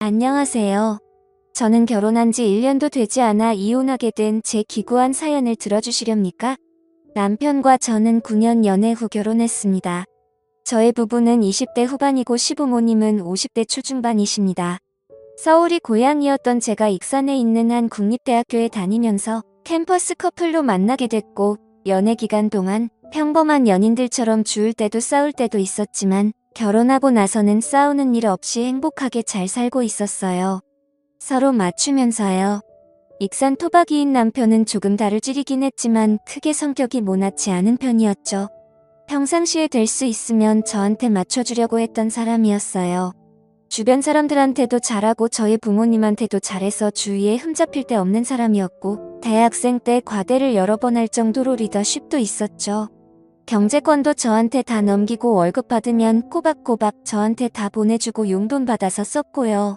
안녕하세요. 저는 결혼한 지 1년도 되지 않아 이혼하게 된 제 기구한 사연을 들어주시렵니까? 남편과 저는 9년 연애 후 결혼했습니다. 저의 부부는 20대 후반이고 시부모님은 50대 초중반이십니다. 서울이 고향이었던 제가 익산에 있는 한 국립대학교에 다니면서 캠퍼스 커플로 만나게 됐고, 연애 기간 동안 평범한 연인들처럼 주울 때도 싸울 때도 있었지만 결혼하고 나서는 싸우는 일 없이 행복하게 잘 살고 있었어요. 서로 맞추면서요. 익산 토박이인 남편은 조금 다르지리긴 했지만 크게 성격이 모나치 않은 편이었죠. 평상시에 될 수 있으면 저한테 맞춰주려고 했던 사람이었어요. 주변 사람들한테도 잘하고 저희 부모님한테도 잘해서 주위에 흠잡힐 데 없는 사람이었고, 대학생 때 과대를 여러 번 할 정도로 리더십도 있었죠. 경제권도 저한테 다 넘기고 월급 받으면 꼬박꼬박 저한테 다 보내주고 용돈 받아서 썼고요.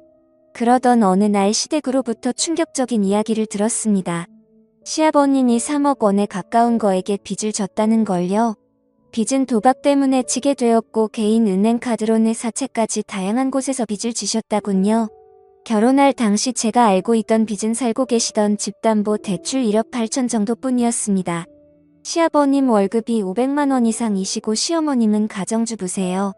그러던 어느 날 시댁으로부터 충격적인 이야기를 들었습니다. 시아버님이 3억 원에 가까운 거에게 빚을 졌다는 걸요. 빚은 도박 때문에 지게 되었고 개인 은행카드로는 사채까지 다양한 곳에서 빚을 지셨다군요. 결혼할 당시 제가 알고 있던 빚은 살고 계시던 집담보 대출 1억 8천 정도뿐이었습니다. 시아버님 월급이 500만 원 이상이시고 시어머님은 가정주부세요.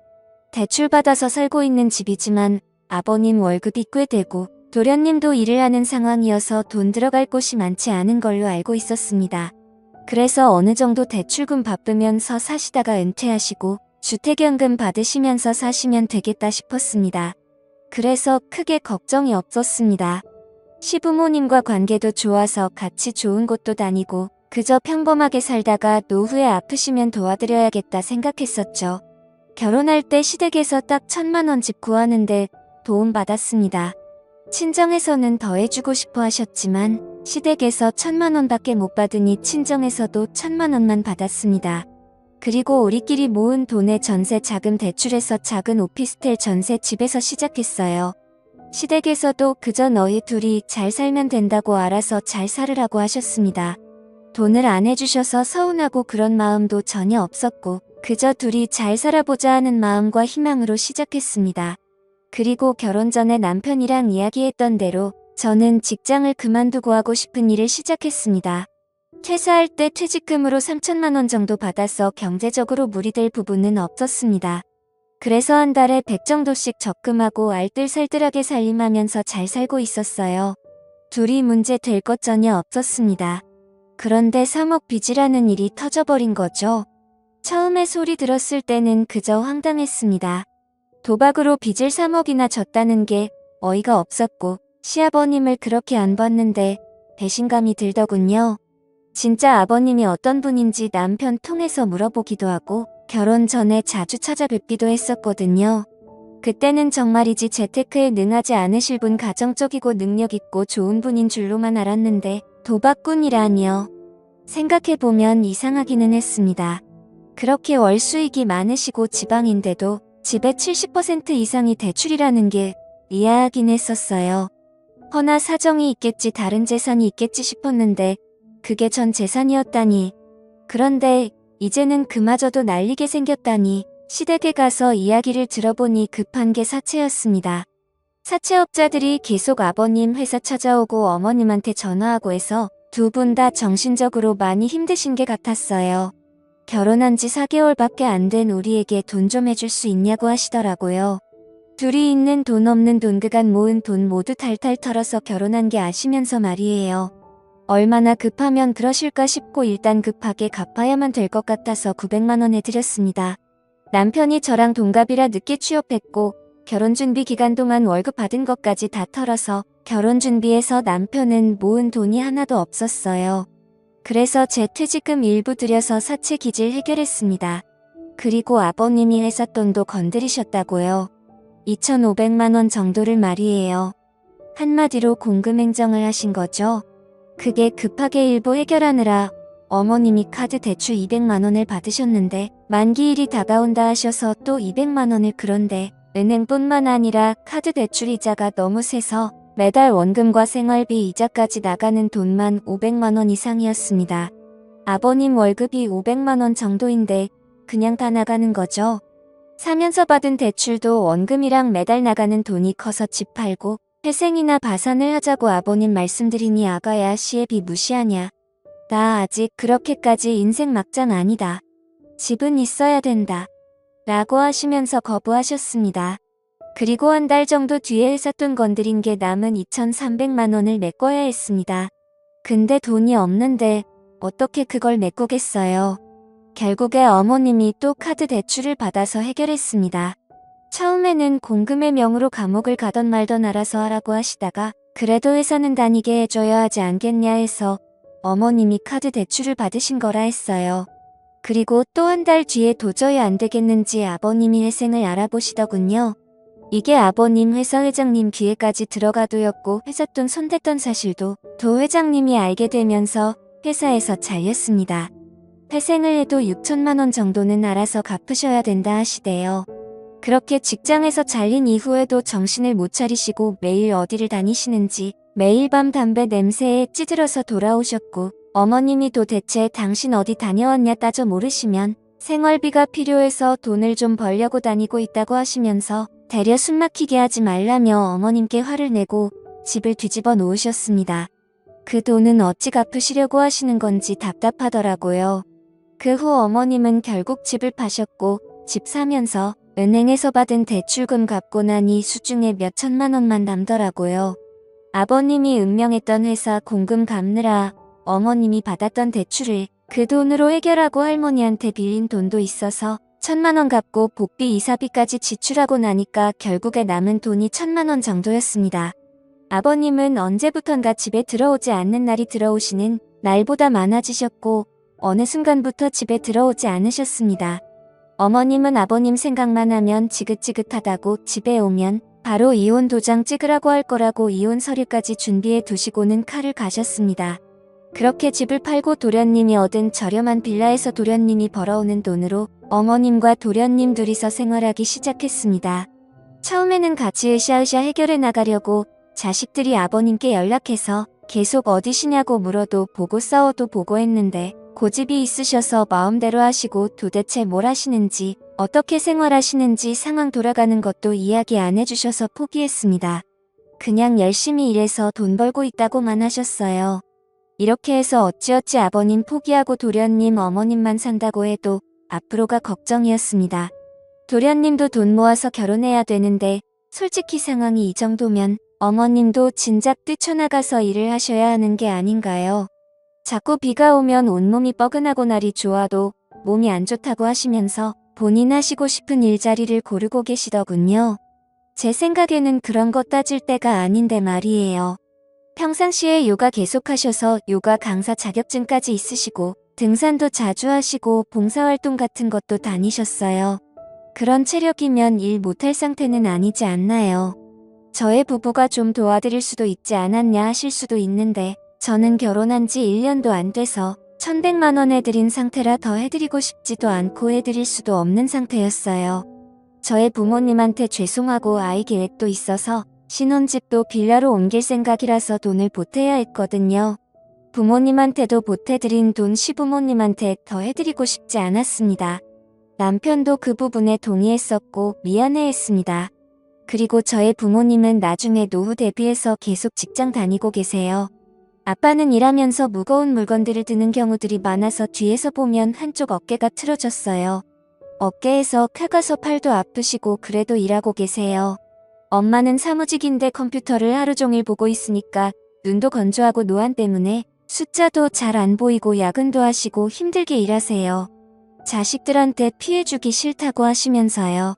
대출받아서 살고 있는 집이지만 아버님 월급이 꽤 되고 도련님도 일을 하는 상황이어서 돈 들어갈 곳이 많지 않은 걸로 알고 있었습니다. 그래서 어느 정도 대출금 바쁘면서 사시다가 은퇴하시고 주택연금 받으시면서 사시면 되겠다 싶었습니다. 그래서 크게 걱정이 없었습니다. 시부모님과 관계도 좋아서 같이 좋은 곳도 다니고 그저 평범하게 살다가 노후에 아프시면 도와드려야겠다 생각했었죠. 결혼할 때 시댁에서 딱 1,000만 원 집 구하는데 도움 받았습니다. 친정에서는 더 해주고 싶어 하셨지만 시댁에서 1,000만 원밖에 못 받으니 친정에서도 1,000만 원만 받았습니다. 그리고 우리끼리 모은 돈에 전세 자금 대출해서 작은 오피스텔 전세 집에서 시작했어요. 시댁에서도 그저 너희 둘이 잘 살면 된다고 알아서 잘 살으라고 하셨습니다. 돈을 안 해주셔서 서운하고 그런 마음도 전혀 없었고 그저 둘이 잘 살아보자 하는 마음과 희망으로 시작했습니다. 그리고 결혼 전에 남편이랑 이야기했던 대로 저는 직장을 그만두고 하고 싶은 일을 시작했습니다. 퇴사할 때 퇴직금으로 3천만 원 정도 받아서 경제적으로 무리될 부분은 없었습니다. 그래서 한 달에 100 정도씩 적금하고 알뜰살뜰하게 살림하면서 잘 살고 있었어요. 둘이 문제 될 것 전혀 없었습니다. 그런데 3억 빚이라는 일이 터져버린 거죠. 처음에 소리 들었을 때는 그저 황당했습니다. 도박으로 빚을 3억이나 졌다는 게 어이가 없었고 시아버님을 그렇게 안 봤는데 배신감이 들더군요. 진짜 아버님이 어떤 분인지 남편 통해서 물어보기도 하고 결혼 전에 자주 찾아뵙기도 했었거든요. 그때는 정말이지 재테크에 능하지 않으실 분 가정적이고 능력있고 좋은 분인 줄로만 알았는데 도박꾼이라니요. 생각해보면 이상하기는 했습니다. 그렇게 월 수익이 많으시고 지방인데도 집의 70% 이상이 대출이라는 게 의아하긴 했었어요. 허나 사정이 있겠지 다른 재산이 있겠지 싶었는데 그게 전 재산이었다니. 그런데 이제는 그마저도 날리게 생겼다니. 시댁에 가서 이야기를 들어보니 급한 게 사채였습니다. 사채업자들이 계속 아버님 회사 찾아오고 어머님한테 전화하고 해서 두 분 다 정신적으로 많이 힘드신 게 같았어요. 결혼한 지 4개월밖에 안 된 우리에게 돈 좀 해줄 수 있냐고 하시더라고요. 둘이 있는 돈 없는 돈 그간 모은 돈 모두 탈탈 털어서 결혼한 게 아시면서 말이에요. 얼마나 급하면 그러실까 싶고 일단 급하게 갚아야만 될 것 같아서 900만 원 해드렸습니다. 남편이 저랑 동갑이라 늦게 취업했고 결혼 준비 기간 동안 월급 받은 것까지 다 털어서 결혼 준비해서 남편은 모은 돈이 하나도 없었어요. 그래서 제 퇴직금 일부 들여서 사채 기질 해결했습니다. 그리고 아버님이 회사 돈도 건드리셨다고요. 2,500만 원 정도를 말이에요. 한마디로 공금행정을 하신 거죠. 그게 급하게 일부 해결하느라 어머님이 카드 대출 200만 원을 받으셨는데 만기일이 다가온다 하셔서 또 200만 원을 그런데 은행뿐만 아니라 카드 대출 이자가 너무 세서 매달 원금과 생활비 이자까지 나가는 돈만 500만 원 이상이었습니다. 아버님 월급이 500만 원 정도인데 그냥 다 나가는 거죠. 사면서 받은 대출도 원금이랑 매달 나가는 돈이 커서 집 팔고 회생이나 파산을 하자고 아버님 말씀드리니 아가야 시애비 무시하냐. 나 아직 그렇게까지 인생 막장 아니다. 집은 있어야 된다. 라고 하시면서 거부하셨습니다. 그리고 한 달 정도 뒤에 회사 돈 건드린 게 남은 2,300만 원을 메꿔야 했습니다. 근데 돈이 없는데 어떻게 그걸 메꾸겠어요. 결국에 어머님이 또 카드 대출을 받아서 해결했습니다. 처음에는 공금의 명으로 감옥을 가던 말던 알아서 하라고 하시다가 그래도 회사는 다니게 해줘야 하지 않겠냐 해서 어머님이 카드 대출을 받으신 거라 했어요. 그리고 또 한 달 뒤에 도저히 안 되겠는지 아버님이 회생을 알아보시더군요. 이게 아버님 회사 회장님 귀에까지 들어가도였고 회사 돈 손댔던 사실도 도 회장님이 알게 되면서 회사에서 잘렸습니다. 회생을 해도 6천만 원 정도는 알아서 갚으셔야 된다 하시대요. 그렇게 직장에서 잘린 이후에도 정신을 못 차리시고 매일 어디를 다니시는지 매일 밤 담배 냄새에 찌들어서 돌아오셨고 어머님이 도대체 당신 어디 다녀왔냐 따져 모르시면 생활비가 필요해서 돈을 좀 벌려고 다니고 있다고 하시면서 대려 숨막히게 하지 말라며 어머님께 화를 내고 집을 뒤집어 놓으셨습니다. 그 돈은 어찌 갚으시려고 하시는 건지 답답하더라고요. 그 후 어머님은 결국 집을 파셨고 집 사면서 은행에서 받은 대출금 갚고 나니 수중에 몇 천만 원만 남더라고요. 아버님이 운명했던 회사 공금 갚느라 어머님이 받았던 대출을 그 돈으로 해결하고 할머니한테 빌린 돈도 있어서 1,000만 원 갚고 복비 이사비까지 지출하고 나니까 결국에 남은 돈이 1,000만 원 정도였습니다. 아버님은 언제부턴가 집에 들어오지 않는 날이 들어오시는 날보다 많아지셨고 어느 순간부터 집에 들어오지 않으셨습니다. 어머님은 아버님 생각만 하면 지긋지긋하다고 집에 오면 바로 이혼 도장 찍으라고 할 거라고 이혼 서류까지 준비해 두시고는 칼을 가셨습니다. 그렇게 집을 팔고 도련님이 얻은 저렴한 빌라에서 도련님이 벌어오는 돈으로 어머님과 도련님 둘이서 생활하기 시작했습니다. 처음에는 같이 으쌰으쌰 해결해 나가려고 자식들이 아버님께 연락해서 계속 어디시냐고 물어도 보고 싸워도 보고 했는데 고집이 있으셔서 마음대로 하시고 도대체 뭘 하시는지 어떻게 생활하시는지 상황 돌아가는 것도 이야기 안 해주셔서 포기했습니다. 그냥 열심히 일해서 돈 벌고 있다고만 하셨어요. 이렇게 해서 어찌어찌 아버님 포기하고 도련님 어머님만 산다고 해도 앞으로가 걱정이었습니다. 도련님도 돈 모아서 결혼해야 되는데 솔직히 상황이 이 정도면 어머님도 진작 뛰쳐나가서 일을 하셔야 하는 게 아닌가요? 자꾸 비가 오면 온몸이 뻐근하고 날이 좋아도 몸이 안 좋다고 하시면서 본인 하시고 싶은 일자리를 고르고 계시더군요. 제 생각에는 그런 거 따질 때가 아닌데 말이에요. 평상시에 요가 계속하셔서 요가 강사 자격증까지 있으시고 등산도 자주 하시고 봉사활동 같은 것도 다니셨어요. 그런 체력이면 일 못할 상태는 아니지 않나요? 저의 부부가 좀 도와드릴 수도 있지 않았냐 하실 수도 있는데 저는 결혼한 지 1년도 안 돼서 1,100만 원 해드린 상태라 더 해드리고 싶지도 않고 해드릴 수도 없는 상태였어요. 저의 부모님한테 죄송하고 아이 계획도 있어서 신혼집도 빌라로 옮길 생각이라서 돈을 보태야 했거든요. 부모님한테도 보태드린 돈 시부모님한테 더 해드리고 싶지 않았습니다. 남편도 그 부분에 동의했었고 미안해했습니다. 그리고 저의 부모님은 나중에 노후 대비해서 계속 직장 다니고 계세요. 아빠는 일하면서 무거운 물건들을 드는 경우들이 많아서 뒤에서 보면 한쪽 어깨가 틀어졌어요. 어깨에서 칼가서 팔도 아프시고 그래도 일하고 계세요. 엄마는 사무직인데 컴퓨터를 하루 종일 보고 있으니까 눈도 건조하고 노안 때문에 숫자도 잘 안 보이고 야근도 하시고 힘들게 일하세요. 자식들한테 피해주기 싫다고 하시면서요.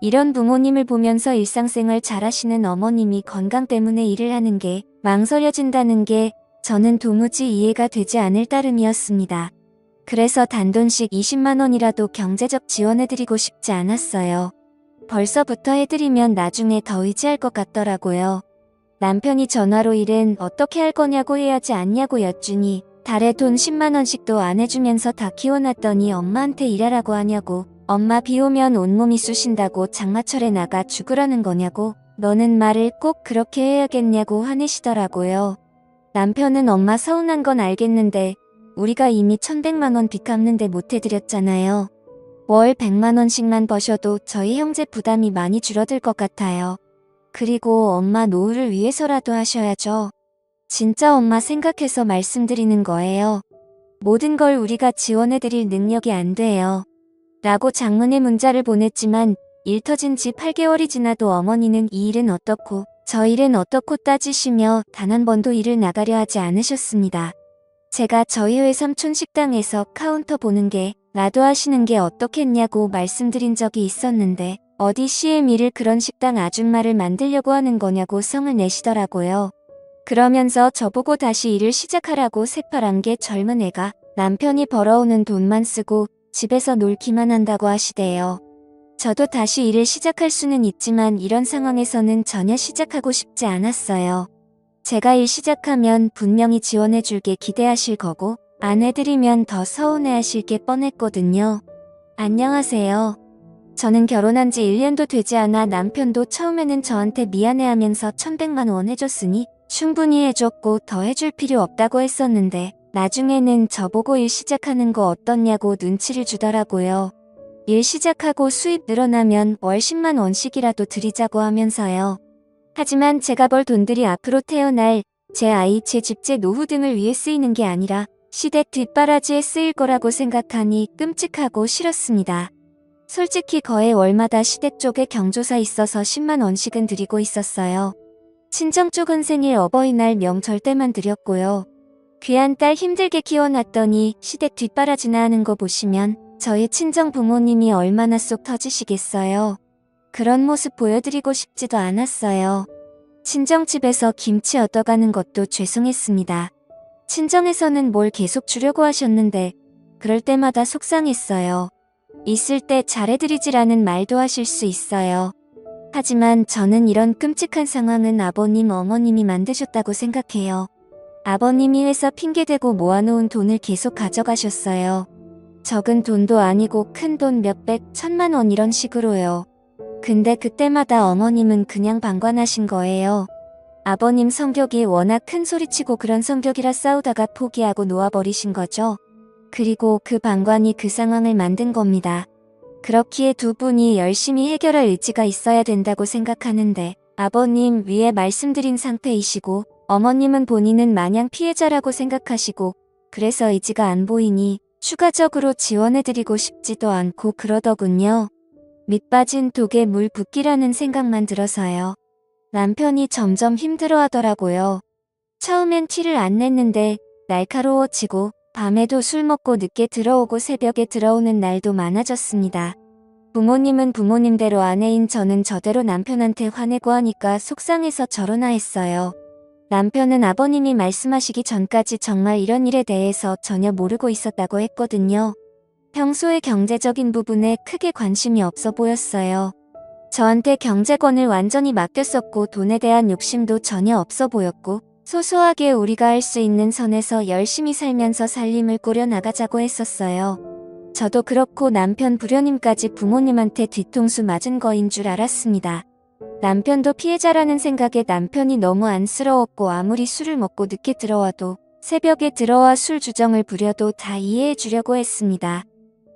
이런 부모님을 보면서 일상생활 잘하시는 어머님이 건강 때문에 일을 하는 게 망설여진다는 게 저는 도무지 이해가 되지 않을 따름이었습니다. 그래서 단돈씩 20만 원이라도 경제적 지원해드리고 싶지 않았어요. 벌써부터 해드리면 나중에 더 의지할 것 같더라고요. 남편이 전화로 일은 어떻게 할 거냐고 해야지 않냐고 여쭈니 달에 돈 10만 원씩도 안 해주면서 다 키워놨더니 엄마한테 일하라고 하냐고 엄마 비 오면 온몸이 쑤신다고 장마철에 나가 죽으라는 거냐고 너는 말을 꼭 그렇게 해야겠냐고 화내시더라고요. 남편은 엄마 서운한 건 알겠는데 우리가 이미 1,100만 원 빚 갚는데 못 해드렸잖아요. 월 100만 원씩만 버셔도 저희 형제 부담이 많이 줄어들 것 같아요. 그리고 엄마 노후를 위해서라도 하셔야죠. 진짜 엄마 생각해서 말씀드리는 거예요. 모든 걸 우리가 지원해드릴 능력이 안 돼요. 라고 장문의 문자를 보냈지만 일 터진 지 8개월이 지나도 어머니는 이 일은 어떻고 저 일은 어떻고 따지시며 단 한 번도 일을 나가려 하지 않으셨습니다. 제가 저희 외삼촌 식당에서 카운터 보는 게 라도 하시는 게 어떻겠냐고 말씀드린 적이 있었는데 어디 CM 일을 그런 식당 아줌마를 만들려고 하는 거냐고 성을 내시더라고요. 그러면서 저보고 다시 일을 시작하라고 새파란 게 젊은 애가 남편이 벌어오는 돈만 쓰고 집에서 놀기만 한다고 하시대요. 저도 다시 일을 시작할 수는 있지만 이런 상황에서는 전혀 시작하고 싶지 않았어요. 제가 일 시작하면 분명히 지원해줄게 기대하실 거고 안 해드리면 더 서운해하실 게 뻔했거든요. 안녕하세요. 저는 결혼한 지 1년도 되지 않아 남편도 처음에는 저한테 미안해하면서 1,100만 원 해줬으니 충분히 해줬고 더 해줄 필요 없다고 했었는데 나중에는 저보고 일 시작하는 거 어떻냐고 눈치를 주더라고요. 일 시작하고 수입 늘어나면 월 10만 원씩이라도 드리자고 하면서요. 하지만 제가 벌 돈들이 앞으로 태어날 제 아이, 제 집, 제 노후 등을 위해 쓰이는 게 아니라 시댁 뒷바라지에 쓰일 거라고 생각하니 끔찍하고 싫었습니다. 솔직히 거의 월마다 시댁 쪽에 경조사 있어서 10만 원씩은 드리고 있었어요. 친정 쪽은 생일, 어버이날, 명절 때만 드렸고요. 귀한 딸 힘들게 키워놨더니 시댁 뒷바라지나 하는 거 보시면 저희 친정 부모님이 얼마나 속 터지시겠어요. 그런 모습 보여드리고 싶지도 않았어요. 친정집에서 김치 얻어가는 것도 죄송했습니다. 친정에서는 뭘 계속 주려고 하셨는데 그럴 때마다 속상했어요. 있을 때 잘해드리지라는 말도 하실 수 있어요. 하지만 저는 이런 끔찍한 상황은 아버님, 어머님이 만드셨다고 생각해요. 아버님이 회사 핑계대고 모아놓은 돈을 계속 가져가셨어요. 적은 돈도 아니고 큰 돈 몇백, 1,000만 원 이런 식으로요. 근데 그때마다 어머님은 그냥 방관하신 거예요. 아버님 성격이 워낙 큰 소리치고 그런 성격이라 싸우다가 포기하고 놓아버리신 거죠. 그리고 그 방관이 그 상황을 만든 겁니다. 그렇기에 두 분이 열심히 해결할 의지가 있어야 된다고 생각하는데 아버님 위에 말씀드린 상태이시고 어머님은 본인은 마냥 피해자라고 생각하시고 그래서 의지가 안 보이니 추가적으로 지원해드리고 싶지도 않고 그러더군요. 밑 빠진 독에 물 붓기라는 생각만 들어서요. 남편이 점점 힘들어하더라고요. 처음엔 티를 안 냈는데 날카로워지고 밤에도 술 먹고 늦게 들어오고 새벽에 들어오는 날도 많아졌습니다. 부모님은 부모님대로 아내인 저는 저대로 남편한테 화내고 하니까 속상해서 저러나 했어요. 남편은 아버님이 말씀하시기 전까지 정말 이런 일에 대해서 전혀 모르고 있었다고 했거든요. 평소에 경제적인 부분에 크게 관심이 없어 보였어요. 저한테 경제권을 완전히 맡겼었고 돈에 대한 욕심도 전혀 없어 보였고 소소하게 우리가 할 수 있는 선에서 열심히 살면서 살림을 꾸려나가자고 했었어요. 저도 그렇고 남편 불효님까지 부모님한테 뒤통수 맞은 거인 줄 알았습니다. 남편도 피해자라는 생각에 남편이 너무 안쓰러웠고 아무리 술을 먹고 늦게 들어와도 새벽에 들어와 술 주정을 부려도 다 이해해 주려고 했습니다.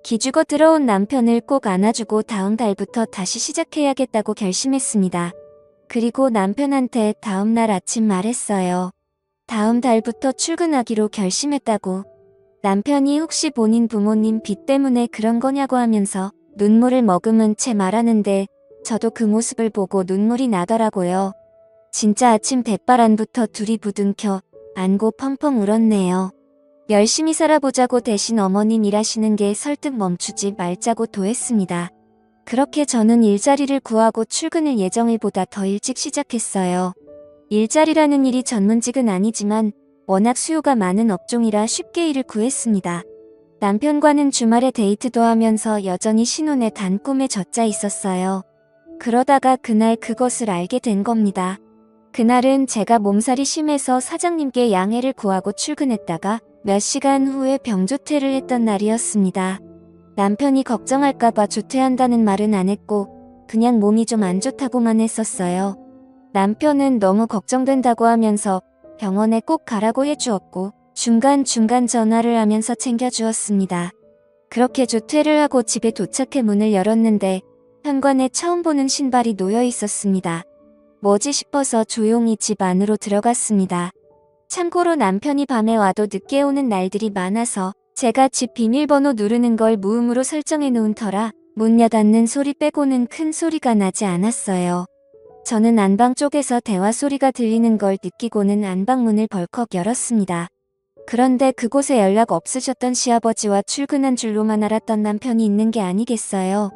기죽어 들어온 남편을 꼭 안아주고 다음 달부터 다시 시작해야겠다고 결심했습니다. 그리고 남편한테 다음 날 아침 말했어요. 다음 달부터 출근하기로 결심했다고. 남편이 혹시 본인 부모님 빚 때문에 그런 거냐고 하면서 눈물을 머금은 채 말하는데 저도 그 모습을 보고 눈물이 나더라고요. 진짜 아침 대바람부터 둘이 부둥켜 안고 펑펑 울었네요. 열심히 살아보자고 대신 어머님 일하시는 게 설득 멈추지 말자고 도했습니다. 그렇게 저는 일자리를 구하고 출근을 예정일보다 더 일찍 시작했어요. 일자리라는 일이 전문직은 아니지만 워낙 수요가 많은 업종이라 쉽게 일을 구했습니다. 남편과는 주말에 데이트도 하면서 여전히 신혼에 단 꿈에 젖자 있었어요. 그러다가 그날 그것을 알게 된 겁니다. 그날은 제가 몸살이 심해서 사장님께 양해를 구하고 출근했다가 몇 시간 후에 병조퇴를 했던 날이었습니다. 남편이 걱정할까봐 조퇴한다는 말은 안 했고 그냥 몸이 좀 안 좋다고만 했었어요. 남편은 너무 걱정된다고 하면서 병원에 꼭 가라고 해주었고 중간중간 전화를 하면서 챙겨주었습니다. 그렇게 조퇴를 하고 집에 도착해 문을 열었는데 현관에 처음 보는 신발이 놓여 있었습니다. 뭐지 싶어서 조용히 집 안으로 들어갔습니다. 참고로 남편이 밤에 와도 늦게 오는 날들이 많아서 제가 집 비밀번호 누르는 걸 무음으로 설정해 놓은 터라 문 닫는 소리 빼고는 큰 소리가 나지 않았어요. 저는 안방 쪽에서 대화 소리가 들리는 걸 느끼고는 안방문을 벌컥 열었습니다. 그런데 그곳에 연락 없으셨던 시아버지와 출근한 줄로만 알았던 남편이 있는 게 아니겠어요.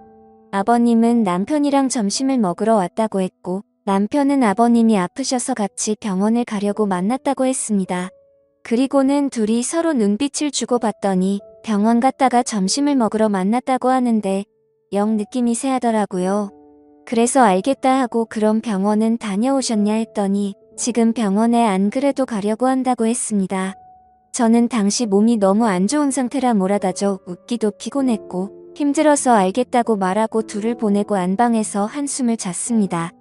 아버님은 남편이랑 점심을 먹으러 왔다고 했고 남편은 아버님이 아프셔서 같이 병원을 가려고 만났다고 했습니다. 그리고는 둘이 서로 눈빛을 주고받더니 병원 갔다가 점심을 먹으러 만났다고 하는데 영 느낌이 세하더라고요. 그래서 알겠다 하고 그럼 병원은 다녀오셨냐 했더니 지금 병원에 안 그래도 가려고 한다고 했습니다. 저는 당시 몸이 너무 안 좋은 상태라 몰아다져 웃기도 피곤했고 힘들어서 알겠다고 말하고 둘을 보내고 안방에서 한숨을 잤습니다.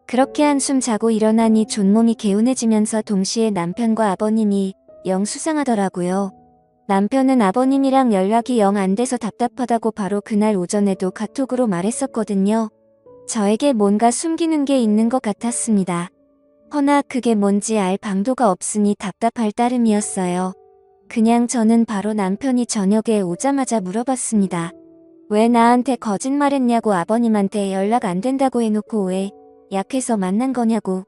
그렇게 한숨 자고 일어나니 존몸이 개운해지면서 동시에 남편과 아버님이 영 수상하더라고요. 남편은 아버님이랑 연락이 영 안 돼서 답답하다고 바로 그날 오전에도 카톡으로 말했었거든요. 저에게 뭔가 숨기는 게 있는 것 같았습니다. 허나 그게 뭔지 알 방도가 없으니 답답할 따름이었어요. 그냥 저는 바로 남편이 저녁에 오자마자 물어봤습니다. 왜 나한테 거짓말했냐고 아버님한테 연락 안 된다고 해놓고 왜 약해서 만난 거냐고.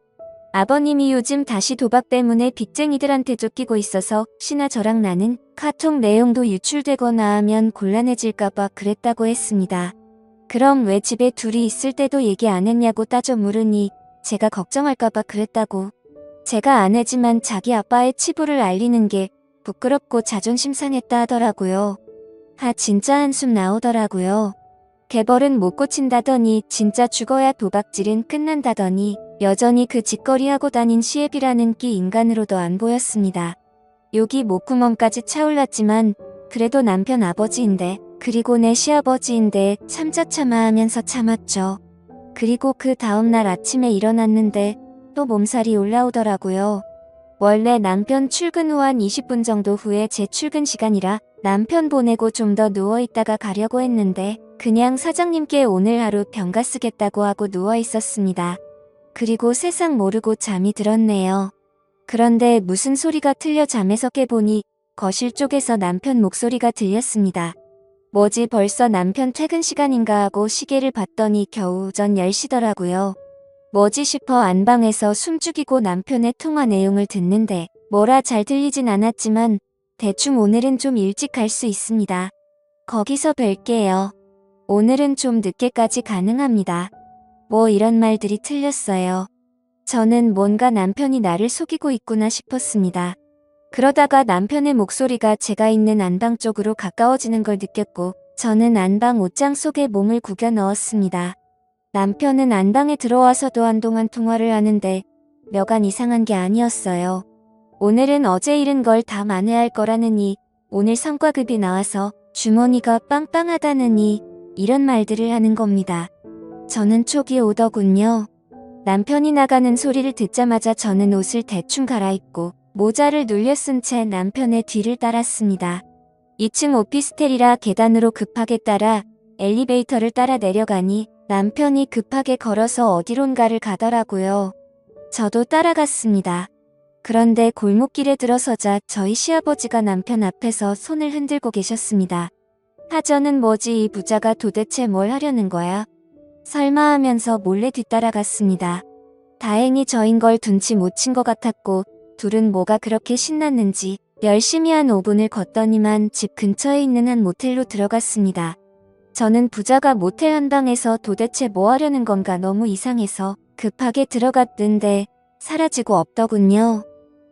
아버님이 요즘 다시 도박 때문에 빚쟁이들한테 쫓기고 있어서 혹시나 저랑 나는 카톡 내용도 유출되거나 하면 곤란해질까봐 그랬다고 했습니다. 그럼 왜 집에 둘이 있을 때도 얘기 안 했냐고 따져 물으니 제가 걱정할까봐 그랬다고. 제가 아내지만 자기 아빠의 치부를 알리는 게 부끄럽고 자존심 상했다 하더라고요. 진짜 한숨 나오더라고요. 개벌은 못 고친다더니 진짜 죽어야 도박질은 끝난다더니 여전히 그 짓거리 하고 다닌 시애비라는 끼 인간으로도 안 보였습니다. 욕이 목구멍까지 차올랐지만 그래도 남편 아버지인데 그리고 내 시아버지인데 참자참아 하면서 참았죠. 그리고 그 다음날 아침에 일어났는데 또 몸살이 올라오더라고요. 원래 남편 출근 후 한 20분 정도 후에 제 출근 시간이라 남편 보내고 좀 더 누워있다가 가려고 했는데 그냥 사장님께 오늘 하루 병가 쓰겠다고 하고 누워있었습니다. 그리고 세상 모르고 잠이 들었네요. 그런데 무슨 소리가 틀려 잠에서 깨보니 거실 쪽에서 남편 목소리가 들렸습니다. 뭐지 벌써 남편 퇴근 시간인가 하고 시계를 봤더니 겨우 오전 10시더라고요. 뭐지 싶어 안방에서 숨죽이고 남편의 통화 내용을 듣는데 뭐라 잘 들리진 않았지만 대충 오늘은 좀 일찍 갈 수 있습니다. 거기서 뵐게요. 오늘은 좀 늦게까지 가능합니다. 뭐 이런 말들이 틀렸어요. 저는 뭔가 남편이 나를 속이고 있구나 싶었습니다. 그러다가 남편의 목소리가 제가 있는 안방 쪽으로 가까워지는 걸 느꼈고 저는 안방 옷장 속에 몸을 구겨 넣었습니다. 남편은 안방에 들어와서도 한동안 통화를 하는데 여간 이상한 게 아니었어요. 오늘은 어제 잃은 걸 다 만회할 거라느니 오늘 성과급이 나와서 주머니가 빵빵하다느니 이런 말들을 하는 겁니다. 저는 촉이 오더군요. 남편이 나가는 소리를 듣자마자 저는 옷을 대충 갈아입고 모자를 눌려 쓴 채 남편의 뒤를 따랐습니다. 2층 오피스텔이라 계단으로 급하게 따라 엘리베이터를 따라 내려가니 남편이 급하게 걸어서 어디론가를 가더라고요. 저도 따라갔습니다. 그런데 골목길에 들어서자 저희 시아버지가 남편 앞에서 손을 흔들고 계셨습니다. 저는 뭐지 이 부자가 도대체 뭘 하려는 거야? 설마 하면서 몰래 뒤따라갔습니다. 다행히 저인 걸 눈치 못 챈 것 같았고 둘은 뭐가 그렇게 신났는지 열심히 한 5분을 걷더니만 집 근처에 있는 한 모텔로 들어갔습니다. 저는 부자가 모텔 한 방에서 도대체 뭐 하려는 건가 너무 이상해서 급하게 들어갔는데 사라지고 없더군요.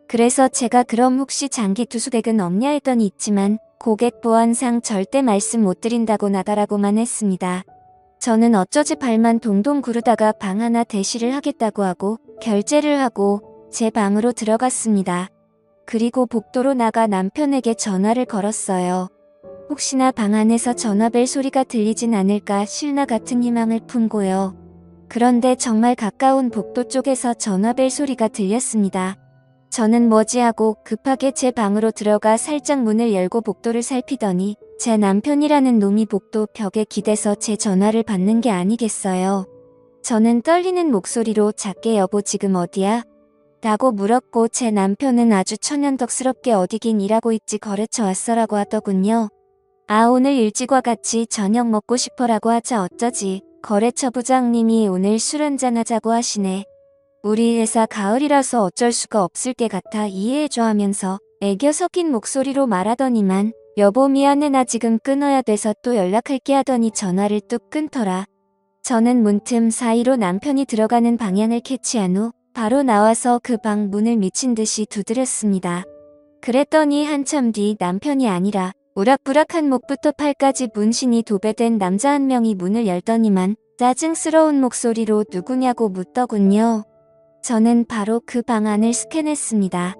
그래서 제가 그럼 혹시 장기 투숙액은 없냐 했더니 있지만 고객 보안상 절대 말씀 못 드린다고 나가라고만 했습니다. 저는 어쩌지 발만 동동 구르다가 방 하나 대시를 하겠다고 하고 결제를 하고 제 방으로 들어갔습니다. 그리고 복도로 나가 남편에게 전화를 걸었어요. 혹시나 방 안에서 전화벨 소리가 들리진 않을까 신라 같은 희망을 품고요. 그런데 정말 가까운 복도 쪽에서 전화벨 소리가 들렸습니다. 저는 뭐지 하고 급하게 제 방으로 들어가 살짝 문을 열고 복도를 살피더니 제 남편이라는 놈이 복도 벽에 기대서 제 전화를 받는 게 아니겠어요. 저는 떨리는 목소리로 작게 여보 지금 어디야? 라고 물었고 제 남편은 아주 천연덕스럽게 어디긴 일하고 있지 거래처 왔어라고 하더군요. 아 오늘 일찍 와같이 저녁 먹고 싶어라고 하자 어쩌지. 거래처 부장님이 오늘 술 한잔 하자고 하시네. 우리 회사 가을이라서 어쩔 수가 없을 게 같아 이해해줘 하면서 애교 섞인 목소리로 말하더니만 여보 미안해 나 지금 끊어야 돼서 또 연락할게 하더니 전화를 뚝 끊더라. 저는 문틈 사이로 남편이 들어가는 방향을 캐치한 후 바로 나와서 그 방 문을 미친 듯이 두드렸습니다. 그랬더니 한참 뒤 남편이 아니라 우락부락한 목부터 팔까지 문신이 도배된 남자 한 명이 문을 열더니만 짜증스러운 목소리로 누구냐고 묻더군요. 저는 바로 그 방 안을 스캔했습니다.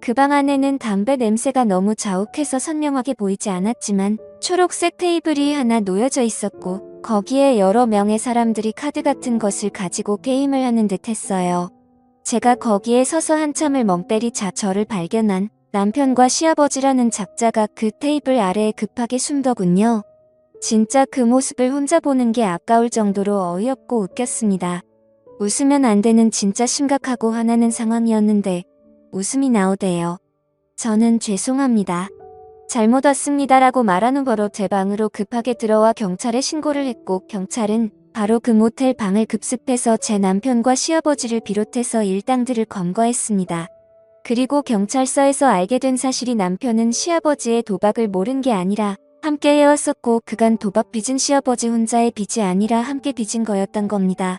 그 방 안에는 담배 냄새가 너무 자욱해서 선명하게 보이지 않았지만 초록색 테이블이 하나 놓여져 있었고 거기에 여러 명의 사람들이 카드 같은 것을 가지고 게임을 하는 듯 했어요. 제가 거기에 서서 한참을 멍 때리자 저를 발견한 남편과 시아버지라는 작자가 그 테이블 아래에 급하게 숨더군요. 진짜 그 모습을 혼자 보는 게 아까울 정도로 어이없고 웃겼습니다. 웃으면 안 되는 진짜 심각하고 화나는 상황이었는데 웃음이 나오대요. 저는 죄송합니다. 잘못 왔습니다라고 말한 후 바로 제 방으로 급하게 들어와 경찰에 신고를 했고 경찰은 바로 그 모텔 방을 급습해서 제 남편과 시아버지를 비롯해서 일당들을 검거했습니다. 그리고 경찰서에서 알게 된 사실이 남편은 시아버지의 도박을 모른 게 아니라 함께 해왔었고 그간 도박 빚은 시아버지 혼자의 빚이 아니라 함께 빚은 거였던 겁니다.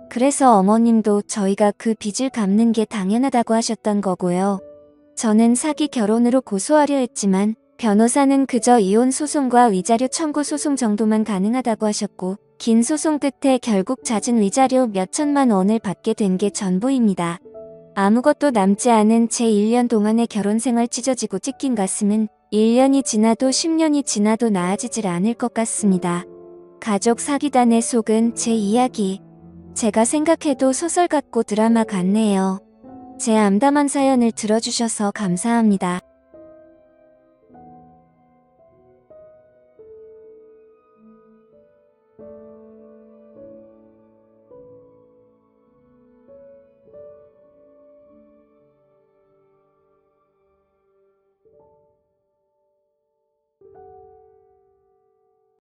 그래서 어머님도 저희가 그 빚을 갚는 게 당연하다고 하셨던 거고요. 저는 사기 결혼으로 고소하려 했지만 변호사는 그저 이혼 소송과 위자료 청구 소송 정도만 가능하다고 하셨고 긴 소송 끝에 결국 잦은 위자료 몇천만 원을 받게 된 게 전부입니다. 아무것도 남지 않은 제 1년 동안의 결혼생활 찢어지고 찢긴 가슴은 1년이 지나도 10년이 지나도 나아지질 않을 것 같습니다. 가족 사기단에 속은 제 이야기. 제가 생각해도 소설 같고 드라마 같네요. 제 암담한 사연을 들어주셔서 감사합니다.